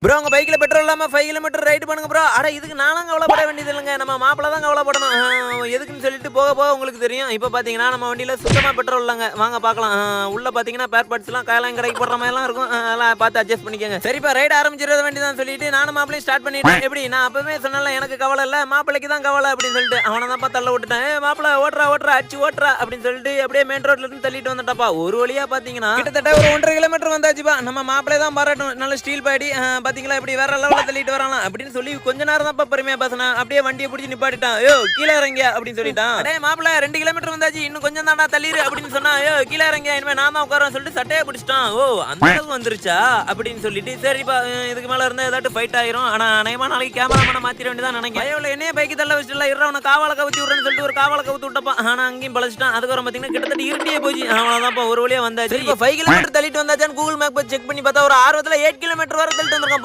Bro உங்க பைக்ல petrol இல்லாம 5 கிலோமீட்டர் ரைட் பண்ணுங்க ப்ரோ. அட இதுக்கு நானும் கவலைப்பட வேண்டியது இல்லைங்க, நம்ம மாப்பிள்ள தான் கவலைப்படணும். எதுக்குன்னு சொல்லிட்டு போக போக உங்களுக்கு தெரியும். இப்போ பாத்தீங்கன்னா நம்ம வண்டியில சுத்தமா பெட்ரோல் இல்லைங்க, வாங்க பார்க்கலாம். உள்ள பாத்தீங்கன்னா பேர் பார்ட்ஸ் எல்லாம் காயெல்லாம் கடைக்கு போடுற மாதிரி எல்லாம் இருக்கும், அதெல்லாம் பார்த்து அட்ஜஸ்ட் பண்ணிக்கோங்க. சரிப்பா ரைட் ஆரம்பிச்சிட வேண்டியதான் சொல்லிட்டு நானும் மாப்பிளையும் ஸ்டார்ட் பண்ணிட்டேன். எப்படி நான் அப்பவே சொன்னல எனக்கு கவலை இல்ல, மாப்பிளைக்கு தான் கவலை அப்படின்னு சொல்லிட்டு அவனை தான் தள்ள விட்டுட்டேன். மாப்பிள்ள ஓட்டுறா ஓட்டுறா அச்சு ஓட்டுறா அப்படின்னு சொல்லிட்டு அப்படியே மெயின் ரோட்ல இருந்து தள்ளிட்டு வந்துட்டாப்பா. ஒரு வழியா பாத்தீங்கன்னா கிட்டத்தட்ட ஒரு 1.5 கிலோமீட்டர் வந்தாச்சுப்பா. நம்ம மாப்பிளை தான் பாராட்டணும், நல்ல ஸ்டீல் பாடி பாத்தீங்களா இப்படி வேற லெவல்ல தள்ளிட்டு வரானா அப்படின்னு சொல்லி கொஞ்ச நேரம் தான் பொறுமையா பேசினா. அப்படியே வண்டியை பிடிச்சி நிப்பாட்டிட்டான். யோ கீழே இறங்கியா அப்படின்னு சொல்லிட்டான். அடே மாப்பிள்ள 2 கிலோமீட்டர் வந்தாச்சு, இன்னும் கொஞ்சம் தாண்டா தள்ளிரு அப்படின்னு சொன்னா. யோ கீழே இறங்கியா, இனிமே நான் தான் உட்காரன்னு சொல்லிட்டு சட்டையை பிடிச்சிட்டான். ஓ அந்த அளவுக்கு வந்துருச்சா அப்படின்னு சொல்லிட்டு சரிப்பா இதுக்கு மேல இருந்தா ஏதாட்டு ஃபைட் ஆயிரும். ஆனா அநேகமா நாளைக்கு கேமராமேனை மாத்திர வேண்டியதான் நினைக்கிறேன். பயவுல என்னைய பைக்கு தள்ள வச்சுட்டு இருற அவனை காவால கவுத்தி விடுறேன்னு சொல்லிட்டு ஒரு காவால கவுத்து விட்டப்பான். ஆனா அங்கேயும் பழச்சிட்டான். அதுக்கப்புறம் பாத்தீங்கன்னா கிட்டத்தட்ட இருட்டியே போச்சு. அவனதான்ப்பா ஒரு வழியா வந்தாச்சு. இப்போ 5 கிலோமீட்டர் தள்ளிட்டு வந்தாச்சான்னு கூகுள் மேப் செக் பண்ணி பார்த்தா ஒரு ஆர்வத்துல 8 கிலோமீட்டர் வரை தள்ளிட்டு வந்திருக்கான்.